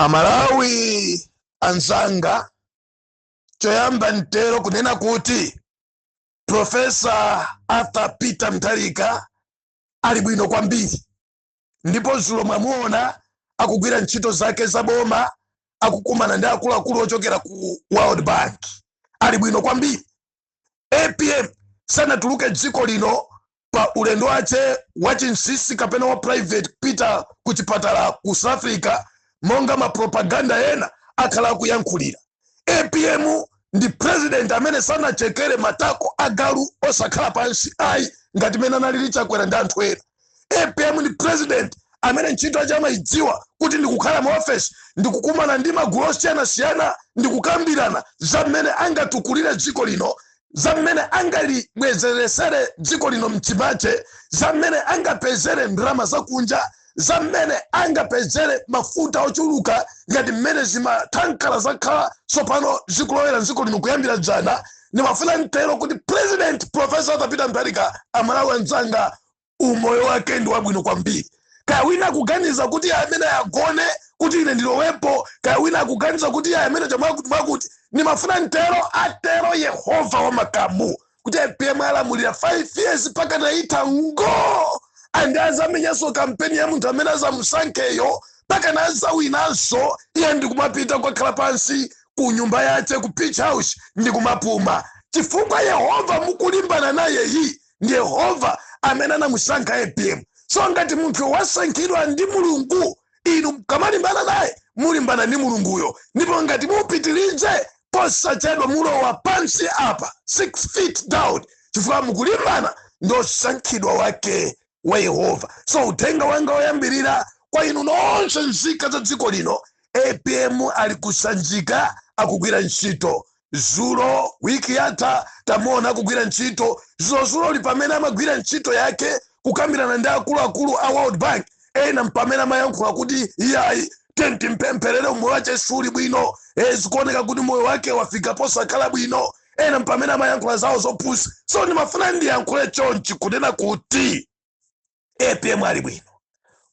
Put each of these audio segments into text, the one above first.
Amalawi anzanga choyamba ntero kunena kuti Profesa Arthur Peter Mutharika ali bwino kwambiri, ndipo zulo mwamuona akugwira ntchito zake za boma, akukumana ndi akuluakulu ochokera ku World Bank. Ali bwino kwambiri. APM sanatuluke dziko lino pa ulendo wace wachinsisi kapena wa private Peter kuchipatala ku South Africa monga mapropaganda ena akhala kuyankhulira. APM ndi president amene sanachekere matako agalu osakhala pansi ayi ngati mena nalili chakwera ndi anthu ena. APM ndi president amene ntchito ace amayidziwa kuti ndikukhala mu office ndikukumana ndi magulu osiyanasiyana ndikukambirana za mmene angatukulire dziko lino, za mmene angalibwezeresere dziko lino mchimache, za mmene angapezere ndalama zakunja, za mmene angapezere mafuta ochuluka ngati mmene zimathankhala zakhala tsopano zikulowera dziko lino kuyambira dzana. Ndimafuna ntero kuti president Professor Arthur Peter Mutharika Amalawi anzanga umoyo wake ndi wabwino kwambiri. Kaya wina kuganiza kuti amene agone kuti ine ndilowepo, kaya wina akuganiza kuti amene chomwakuti nimafuna ntero atero Yehova wa makamu kuti APM alamulira 5 years paka naita ngo andi azamenyaso kampeni ya munthu amene azamusankheyo paka nazawinanso iye ndikumapita kwakhala pansi ku nyumba yace ku Peach House ndikumapuma chifukwa Yehova mukulimbana naye yi ndi Yehova amene anamusankha APM. So ngati munthu wasankhidwa ndi Mulungu, inu kamalimbana naye mulimbana ndi Mulunguyo, ndipo ngati mupitirize posachedwa mulowa pansi apa 6 feet down chifukwa mukulimbana ndo sankhidwa wake wa Yehova. So uthenga wanga woyambirira kwa inu nonse nzika za dziko lino, APM ali kusanjika akugwira ntchito. Zulo wiki yatha tamuona akugwira ntchito, zulo lipamene amagwira ntchito yake kukambirana ndi akuluakulu a World Bank, ena mpamene amayankhula kuti iyayi tenti mpempherere umoyo wace suli bwino, zikuoneka kuti moyo wake wafika posakhala bwino, ena mpamene amayankhula zawo zopusa. So ndimafuna ndiyankhule chonchi kunena kuti APM ali bwino.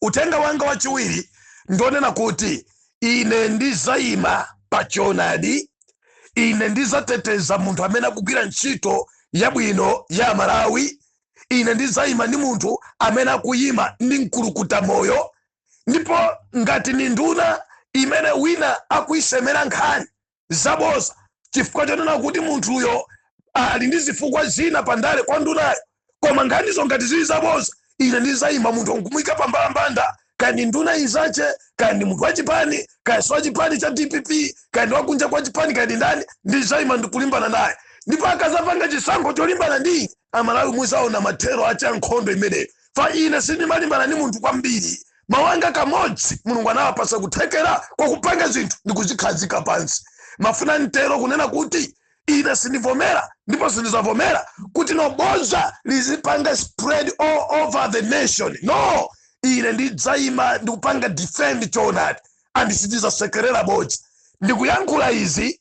Uthenga wanga wachiwiri ndonena kuti ine ndizayima pachonadi, ine ndizateteza munthu amene akugwira ntchito yabwino ya Malawi, ine ndizayima ndi munthu amene akuyima ndi mkulukuta moyo, ndipo ngati ni nduna imene wina akuisemera nkhani zaboza chifukwa chonena kuti munthuyo ali ndi zifukwa zina pandale kwa ndunayo, koma nganizo ngati zili zaboza, ine ndizayima munthu nkumuyika pambalambanda, kandi nduna izache, kandi munthu wachipani, kandi wachipani cha DPP, kandi wakunja kwa chipani, kandi ndani, ndizayima ndikulimbana naye. Ndipo akazapanga chisankho cholimbana ndi Amalawi muzaona mathero acha nkhondo imeneyo. Fa ine sindimalimbana ndi munthu kwambiri, mawanga kamodzi Mulungu anawapasa kuthekera kwa kupanga zinthu ndikuzikhazika pansi. Mafuna ntero kunena kuti ine sindivomera ndipo sindizavomera kuti noboza lizipanga spread all over the nation. No, ine ndidzayima ndikupanga defend choonadi andisitizasekerera bodzi. Ndikuyankhula izi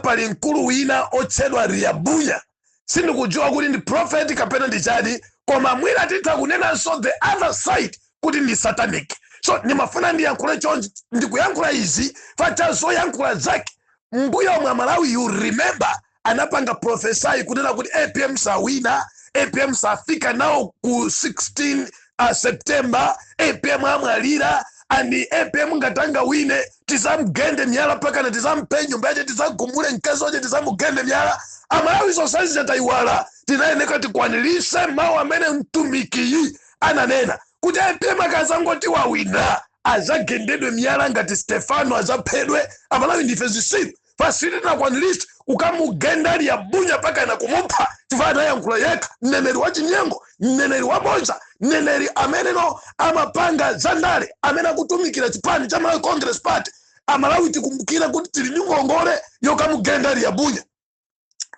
pali mkulu wina otchedwa Riabunya, sindikudziwa kuti ndi prophet kapena ndi chani, koma mwina titha kunenanso the other side kuti ndi satanic. So ndimafuna ndiyankhule chonchi, ndikuyankhula izi pachazoyankhula zake mbuyo mwa Malawi. You remember anapanga profesai kunena kuti APM sawina, APM safika nao ku 16 September, APM amwalira, andi APM ngatanga wine tizamugende myala paka na tizampe nyumba yace, tizagumule mkazi wace, tizamugende myala. Amalawi sosaizi jataiwala tinayeneka tikwanilise mawu amene mtumikiyi ananena kuti APM akazangoti wawina azagendedwe myala ngati Stefano azaphedwe. Amalawi ndife zisiru fasiti na kwanilisi ukamugenda Riabunya paka na kumupha chifana yankula yeka mneneri wachinyengo, mneneri waboza, mneneri amene no amapanga zandale, amene akutumikira chipani cha Malawi Congress Party. Amalawi tikumbukira kuti tili ndi ngongole yokamugenda Riabunya,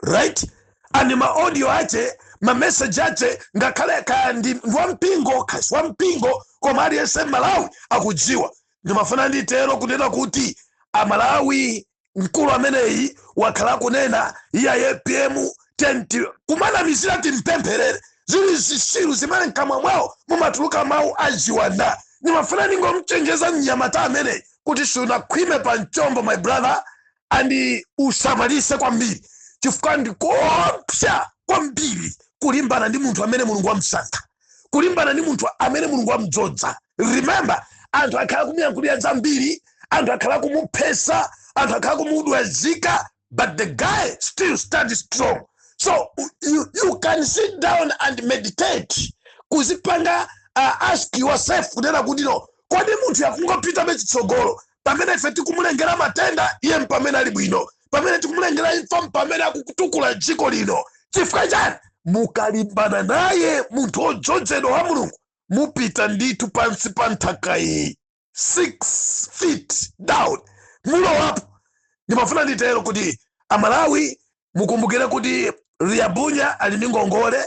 right? Ani ma audio ache, ma message ache ngakhale kandi wampingo kasi wampingo koma aliyese Malawi akudziwa. Ndimafuna nditero kunena kuti Amalawi mkulu ameneyi wakhala kunena iya APM tenti kumana misira timpempherere zili zisiru zimene nkamwa mwawo mumatuluka mawu aziwanda. Nimafuna ningomchenjeza mnyamata ameneyi kuti sunakhwime pa mchombo my brother and usamalise kwambiri chifukwa ndikoopsa kwambiri kulimbana ndi munthu amene Mulungu wamusankha, kulimbana ndi munthu amene Mulungu wamudzoza. Remember, anthu akhala kumuyankhulira zambiri, anthu akhala kumuphesa, anthu akhala kumudwazika, but the guy still stands strong. So you can sit down and meditate, kuzipanga ask yourself kunena kuti no, kodi munthu yakungopita mechitsogolo pamene ife tikumulengera matenda iye mpamene ali bwino, pamene tikumulengera imfa mpamene akutukula dziko lino. Chifukwa chani? Mukalimbana naye munthu odzozedwa wa Mulungu, mupita ndithu pansi pa nthaka iyi 6 feet down, mulowapo. Ndimafuna nditero kuti Amalawi mukumbukire kuti Riabunya ali ndi ngongole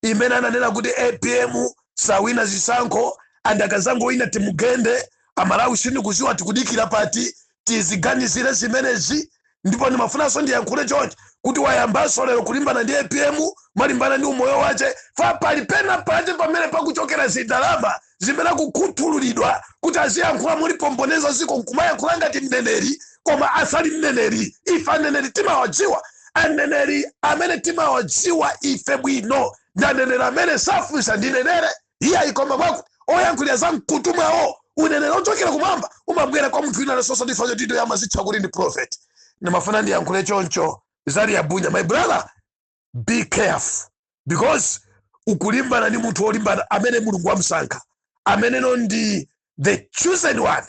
imene ananena kuti APM sawina zisankho andakazangoyina timugende. Amalawi sindikuziwa tikudikira pati tiziganizire zimenezi. Ndipo ndimafunanso ndiyankhule chonchi kuti wayambanso lero kulimbana ndi APM, malimbana ndi umoyo wace, fa pali pena pati pamene pakuchokera zidalama zimene kukhuthululidwa kuti aziyankhula mulipomboneza ziko nkumayankhula ngati mneneri, koma asali mneneri. Ife aneneri timawadziwa, aneneri amene timawadziwa ife bwino ndi aneneri amene safunsa ndinenere iye ikoma mwakuti oyankhulira za mkutu mwawo. Uneneri ochokera kumwamba umabwera kwa munthu wina lesonso ndifacho tito yamazitcha kuti ndi prophet. Ndimafuna ndiyankhule choncho za Riabunya. My brother, be careful, because ukulimbana ni munthu olimbana amene Mulungu wamusankha, amene no ndi the chosen one,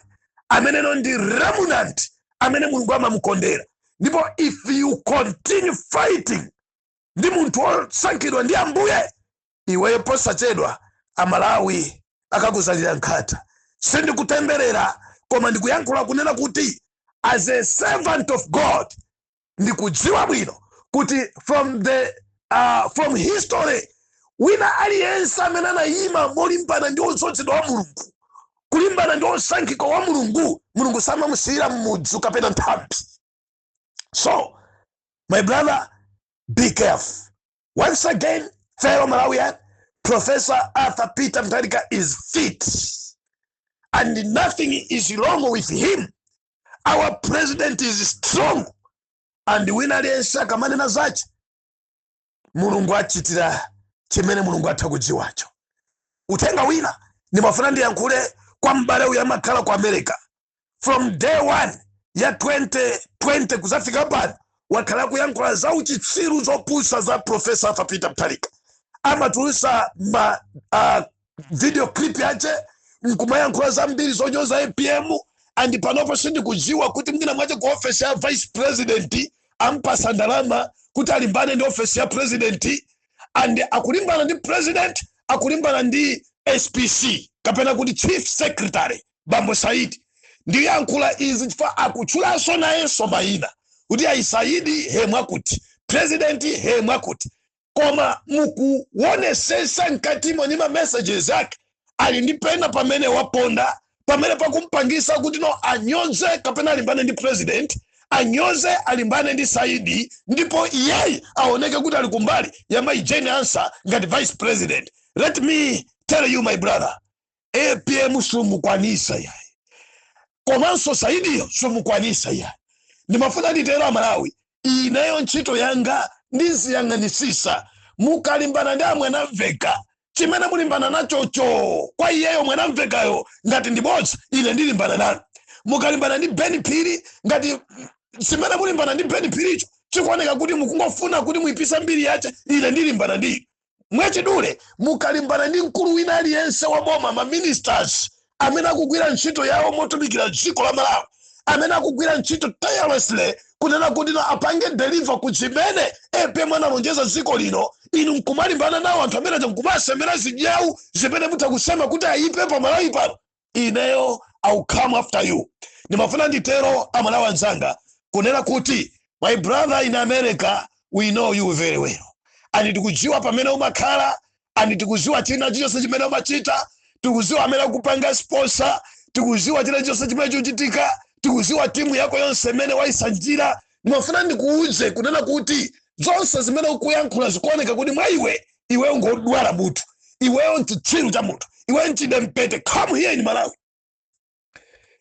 amene no ndi remnant, amene Mulungu amamukondera. Ndipo if you continue fighting ndi munthu osankhidwa ndi Ambuye, iweyo posachedwa Amalawi akakuzalira nkhata. Sindikutemberera, koma ndikuyankhula kunena kuti as a servant of God ndikudziwa bwino kuti from history wina aliyense amene anayima molimbana ndi odzozedwa wa Mulungu, kulimbana ndi osankhika wa Mulungu, Mulungu samamusiyira mmudzi kapena nthambi. So my brother, be careful. Once again, fellow Malawian, Professor Arthur Peter Mutharika is fit and nothing is wrong with him. Our president is strong, and wina aliyense akamanena zace Mulungu achitira chimene Mulungu atha kudziwacho. Utenga wina ndimafuna ndiyankhule kwa m'bale uyu amakhala ku America. From day 1 ya 2020 kuzafika pano wakhala kuyankhula za uchitsiru zopusa za Professor Arthur Peter Mutharika. Amatulutsa video clip yace nkumayankhula zambiri zonyoza APM, and panopo sindikudziwa kuti mwina mwache ku office ya vice president ampasa ndalama kuti alimbane ndi office ya president, and akulimbana ndi president, akulimbana ndi SPC kapena kuti chief secretary Bambo Saidi. Ndiye yankhula izi chifukwa akutchulanso nayenso mayina kuti Aisaidi hemwakuti, president hemwakuti, koma mukuonesesa mkatimo ni ma messages yake ali ndi pena pamene waponda, pamene pakumpangisa kuti no anyoze kapena alimbane ndi president, anyoze alimbane ndi Saidi, ndipo iye aoneke kuti ali kumbali ya maijeni answer ngati vice president. Let me tell you my brother, APM sumukwanisa yayi, komanso Saidi sumukwanisa yayi. Ndimafuna nditero Amalawi, ineyo ntchito yanga ndiziyang'anisisa. Mukalimbana ndi amwenamveka chimene mulimbana nachocho kwa iyeyo mwenamvekayo ngati ndibodza, ine ndilimbana nanu. Mukalimbana ndi Ben Phiri ngati chimene mulimbana ndi Ben Phiricho chikuoneka kuti mukungofuna kuti muipisa mbiri yace, ine ndilimbana ndi. Mwachidule mukalimbana ndi mkulu wina aliyense wa boma, ma ministers amene akugwira ntchito yawo motumikira dziko la Malawi, amene akugwira ntchito tirelessly kunena kuti no apange deliver kuchimene APM analonjeza dziko lino, inu mkumalimbana nawo anthu amene nkumasemera zijawu zimene mutakusema kuti ayipe pa Malawi pano. Ineyo I'll come after you. Ndimafuna nditero Amalawi anzanga kunena kuti my brother in America, we know you very well, and tikudziwa pamene umakhala, and tikudziwa china chonse chimene umachita, tikudziwa amene akupanga sponsor, tikudziwa china chonse chimene chikuchitika, tikudziwa timu yako yonse imene waisanjira. Ndimafuna ndikuuze kunena kuti zonse zimene ukuyankhula zikuoneka kuti mwa iwe ungodwala mutu, iweyo nchitsiru cha mutu, iwe nchidempete. Come here in Malawi.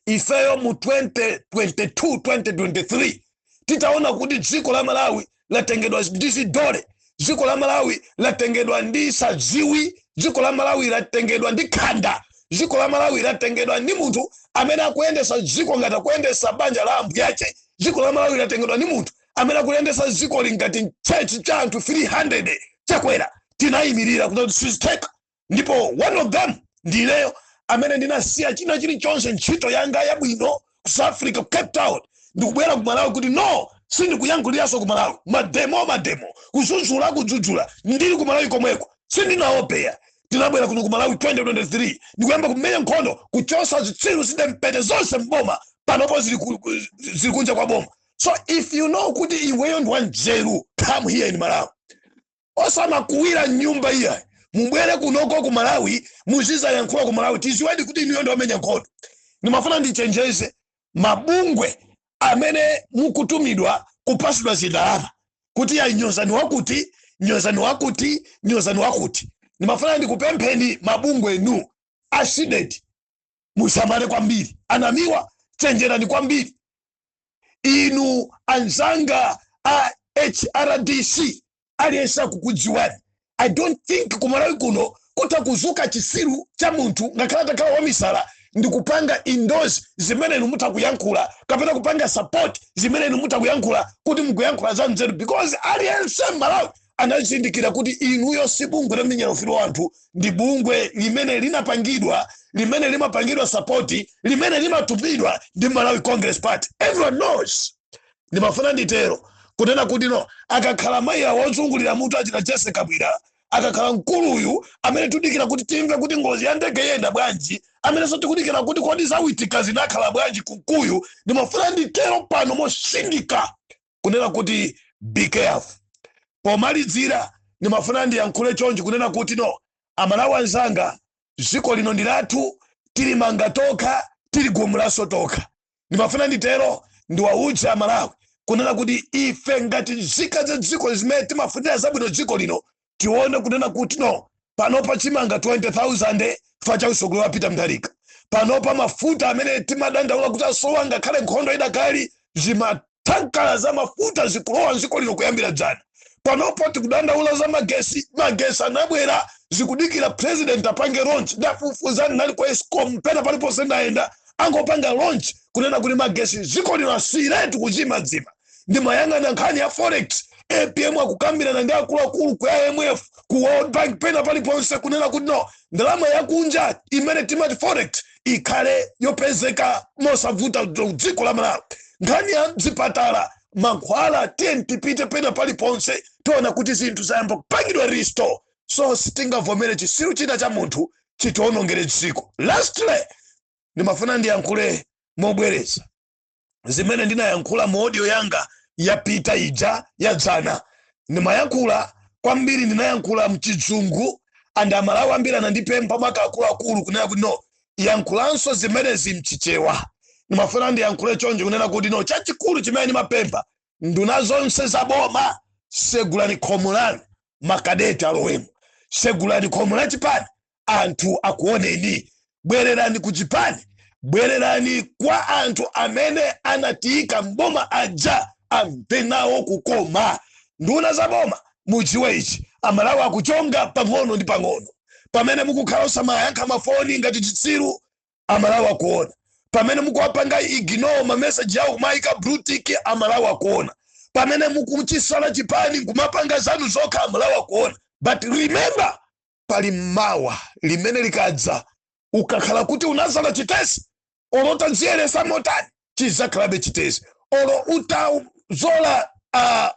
ifeyo mu 2022 2023 titaona kuti dziko la Malawi latengedwa ndi zidole, dziko la Malawi latengedwa ndi saziwi, dziko la Malawi latengedwa ndi khanda, dziko la Malawi latengedwa ndi munthu amene akuyendesa dziko ngati akuyendesa banja la ambyache, dziko la Malawi latengedwa ndi munthu amene akuyendesa dziko lingati church cha anthu 300 chakwera. Tinayimirira kuti siziteka, ndipo one of them ndileyo amene ndinasiya china chilichonse ntchito yanga yabwino ku South Africa, ku Cape Town, ndikubwera ku Malawi kuti no, sindikuyankhuliranso ku Malawi mademo kudzudzula ndili ku Malawi komweko sindinaopeya. Tinabwera kuno ku Malawi 2023 ndikuyamba kumenya nkhondo kuchosa zitsiru zidempete zonse mboma panopo zili kunja kwa boma. So if you know kuti iweyo ndi wanzeru, come here in Malawi. Osamakuwira nyumba iya mubwere kunoko ku Malawi muziza yankhula ku Malawi tiziwedi kuti iniyo ndo amenya nkhondo. Nimafuna ndichenjeze mabungwe amene mukutumidwa kupasidwa zidalama kuti ya nyozani wakuti. Nimafuna ndikupempheni mabungwe enu ashideti musamale kwambiri, anamiwa chenjerani kwambiri. Inu anzanga a HRDC aliyesa kukudziwani. I don't think ku Malawi kuno kutakuzuka chisiru cha munthu ngakhala takhala wamisala ndikupanga endorse zimene inu mutakuyankhula kapena kupanga support zimene inu mutakuyankhula kuti mukuyankhula za nzeru, because aliyense Malawi anazindikira kuti inuyo si bungwe la minyero filo wanthu, ndi bungwe limene linapangidwa, limene limapangidwa support, limene limatumidwa ndi Malawi Congress Party. Everyone knows. Ndimafuna nditero kunena kuti no, akakhala mayiya wozungulira mutu achita Jesse Kabwira, akakhala mkuluyu amene tudikira kuti timve kuti ngozi ya ndege yenda bwanji, amene so tikudikira kuti kodi zawitika zinakhala bwanji kunkuyu. Ndimafuna nditero pano mosindika kunena kuti be careful. Pomalizira ndimafuna ndiyankhule chonchi kunena kuti no, Amalawi anzanga, dziko lino ndilathu, tilimanga tokha, tiligumulaso tokha. Ndimafuna nditero ndiwauze Amalawi kunena kuti ife ngati nzika za dziko zimene timafunira zabwino dziko lino, tione kunena kuti no, panopa chimanga 20,000 fa cha usogolo wa Peter Mutharika, panopa mafuta amene timadandaula kuti asowa ngakhale nkhondo idakali, zimathankala za mafuta zikulowa dziko lino kuyambira dzana. Panopo tikudandaula za magesi anabwera zikudikira president apange launch, ndafufuzani nali kwa Eskom pena palipo sendaenda angopanga launch kunena kuti magesi dziko lino asiretu kudzima. Ndimayang'ana nkhani ya forex, APM akukambirana ndi akuluakulu ku IMF, ku World Bank pena paliponse kunena kuti no, ndalama yakunja imene timati forex ikhale yopezeka mosavuta dziko la Malawi. Nkhani ya zipatala, mankhwala, tipite pena paliponse tiona kuti zinthu zayamba kupangidwa restore. So sitingavomere chisiru china cha munthu chitionongere dziko. Lastly, ndimafuna ndiyankhule mobwereza zimene ndinayankhula mu audio yanga yapita ija ya dzana. Ndimayankhula kwambiri, ndinayankhula mchizungu, and Amalawi ambiri anandipempha akuluakulu kunena kuti no, yankhulanso zimene zimchichewa. Ndimafuna ndiyankhule chonchi kunena kuti no, chachikulu chimene ndimapempha nduna zonse za boma, segulani khomo lanu, makadeti alowemo, segulani khomo la chipani, anthu akuoneni, bwererani ku chipani, bwererani kwa anthu amene anatiika mboma aja amve nawo kukoma. Nduna za boma mudziwe ichi, Amalawi akuchonga pang'ono ndi pang'ono. Pamene mukukhala osamayankha mafoni ngati chitsiru, Amalawi akuona. Pamene mukuwapanga ignore mameseji yawo kumayika blue tick, Amalawi akuona. Pamene mukuchisala chipani kumapanga zanu zokha, Amalawi akuona. But remember, pali mawa limene likadza ukakhala kuti unazala chitesi, olo utaziyeresa motani chizakhalabe chitesi, olo utazola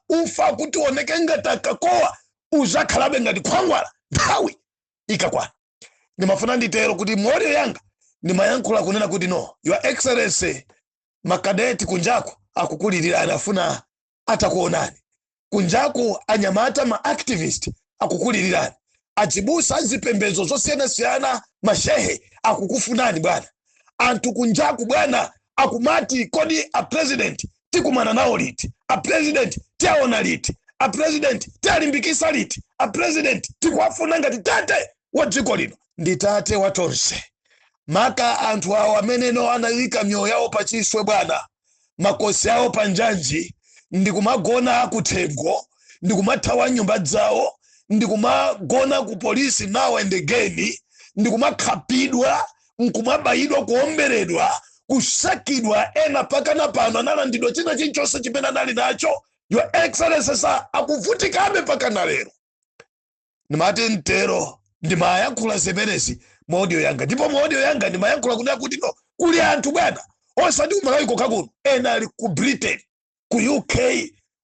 ufa kuti oneke ngati akakowa uzakhalabe ngati khwangwala nthawi ikakwana. Ndimafuna nditero kuti moyo yanga ndimayankhula kunena kuti no, Your Excellency, makadeti kunjaku akukulirira, anafuna atakuonani kunjaku, anyamata ma activist akukulirirani, achibusa azipembezo zosiyana mashehe akukufunani bwana. Anthu kunjaku bwana akumati kodi a president tikumana nawo liti, a president tiaona liti, a president tialimbikisa liti, a president tikuwafuna ngati tate wa dziko lino. Ndi tate watonse, maka anthu awo amene no analika mioyo yawo pachiswe bwana, makosi awo panjanji, ndikumagona kuthengo, ndikumathawa nyumba zawo, ndikumagona ku polisi now and again, ndikumakhapidwa, nkumabayidwa, kuomberedwa, kusakidwa, ena pakana pano analandidwa china chilichonse chimene anali nacho. Your Excellency akuvutikabe pakana lero. Ndimati ntero ndimayankhula zimenezi mu audio yanga, ndipo mu audio yanga ndimayankhula kunena kuti no kuli anthu bwana osati ku Malawi kokha kuno, ena ali ku Britain, ku UK,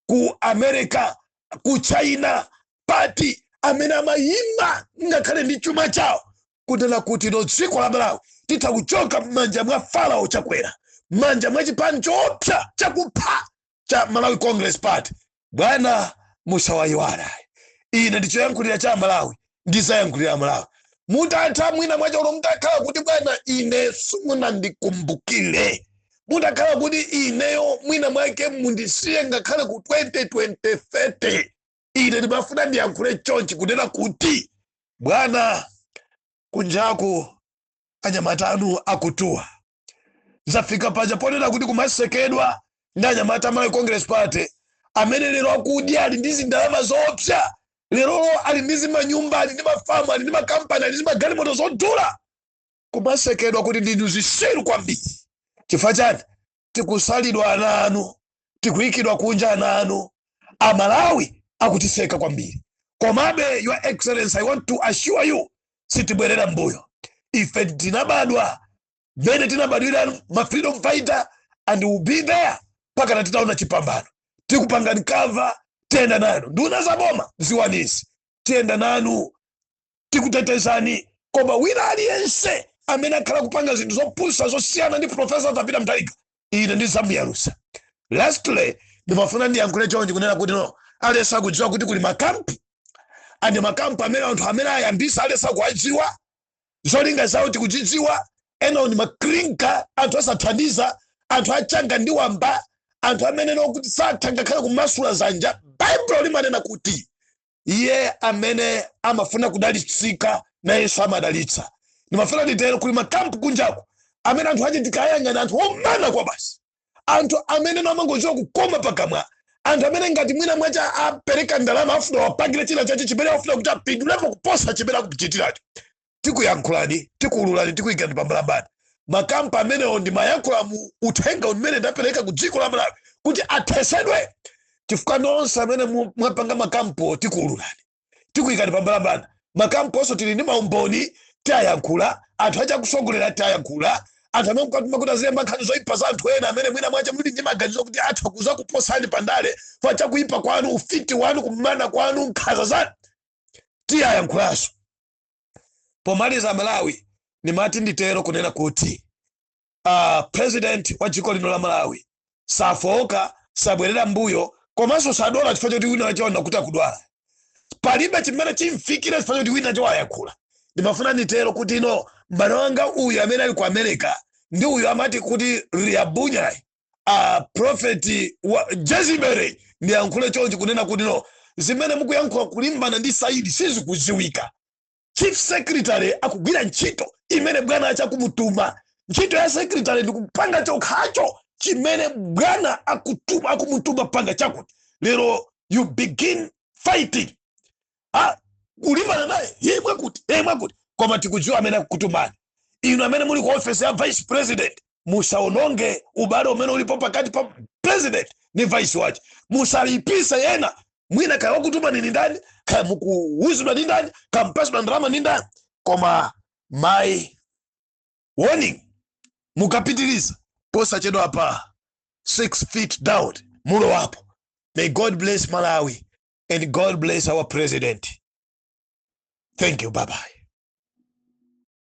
ku America, ku China, pati amene amayima ngakhale ndi chuma chawo kunena kuti no dziko la Malawi titha kuchoka m'manja mwa Farao Chakwera, m'manja mwa chipani choopsa chakupha cha Malawi Congress Party. Bwana musawayiwala, ine ndichoyankhulira cha Malawi ndizayankhulira Malawi. Mutatha mwina mwacho mutakhala kuti bwana ine simunandikumbukire, mutakhala kuti ineyo mwina mwake mundisiye ngakhale ku 2030, ine ndimafuna ndiyankhule chonchi kunena kuti bwana kunjaku anyamata anu akutuwa. Zafika paja ponena kuti kumasekedwa ndi anyamata Malawi Congress Party amene lero akudya ali ndi zindalama zoopsa, lero ali ndi manyumba, ali ndi mafamu, ali ndi makampani, ali ndi magalimoto zodula, kumasekedwa kuti ndinu zisiru kwambiri. Chifukwa chani? Tikusalidwa ana anu, tikuyikidwa kunja ana anu, Amalawi akutiseka kwambiri. Komabe Your Excellency, I want to assure you, sitibwerera mbuyo. Ife tinabadwa vene tinabadwira ma freedom fighter, and will be there paka titaona chipambano. Tikupanga nikava tenda nanu, nduna za boma ziwanisi tenda nanu, tikutetezani. Koma wina aliyense amene akhala kupanga zinthu zopusa zosiyana ndi Professor Arthur Peter Mutharika, ine ndizamuyalusa. Lastly, ndimafuna ndiyankhule chonchi kunena kuti no alesa kudziwa kuti kuli makampu, andi makampu amene anthu amene ayambisa alesa kuadziwa zolinga zawo tikudzidziwa, ena ndi maklinka, anthu asathandiza, anthu achanga ndi wamba, anthu amene no kuti satha ngakhale kumasula zanja. Bible limanena kuti iye amene amafuna kudalitsika na Yesu amadalitsa. Ndimafuna nditero kuli makampu kunjako amene anthu achitikayang'ana, anthu omana kwa basi, anthu amene no amangodziwa kukoma pakamwa, anthu amene ngati mwina mwacha apereka ndalama afuna wapangire china chache chimene afuna kuti apindulepo kuposa chimene akuchitiracho. Tikuyankhulani, tikuululani, tikuyikani pambalambani. Makampu amene ndi mayankhula mu uthenga umene ndapereka ku dziko la Malawi kuti athesedwe. Chifukwa nonse amene mwapanga makampu tikuululani, tikuyikani pambalambani. Makampu onso tili ndi maumboni, tiyayankhula, anthu achakusongolera tiyayankhula, anthu amene mkwatuma kuti azemba nkhani zoyipa za anthu ena amene mwina mwacha muli ndi maganizo kuti atha kuza kuposani pandale fa chakuyipa kwanu, ufiti wanu, kumana kwanu, nkhaza zanu, tiyayankhulanso. Pomaliza Malawi nimati nditero kunena kuti president wa dziko lino la Malawi safoka, sabwerera mbuyo, komanso sadola chifukwa choti wina wachiona kuti akudwala. Palibe chimene chimfikire chifukwa choti wina wayankhula. Ndimafuna nditero kuti no mbale wanga uyu amene ali ku America ndi uyu amati kuti Liabunyai prophet wa Jezebel ndiyankhule chonchi kunena kuti no zimene mukuyankhula kulimbana ndi Saidi sizikuziwika. Chief Secretary akugwira ntchito imene bwana achakumutuma. Ntchito ya secretary ndikupanga chokhacho chimene bwana akumutuma panga chakuti. Lero you begin fighting. Kulimbana naye yemwe kuti koma tikudziwa amene akukutumani. Inu amene muli ku office ya vice president, musaononge ubale umene ulipo pakati pa president ni vice wache. Musalipise yena mwina kaya wakutuma ni ndani, kaya mukuwuzidwa ni ndani, kaya mpaswa ndrama ni ndani. Koma my warning, mukapitiliza posa chedo hapa 6 feet down mulo wapo. May God bless Malawi and God bless our president. Thank you. Bye-bye.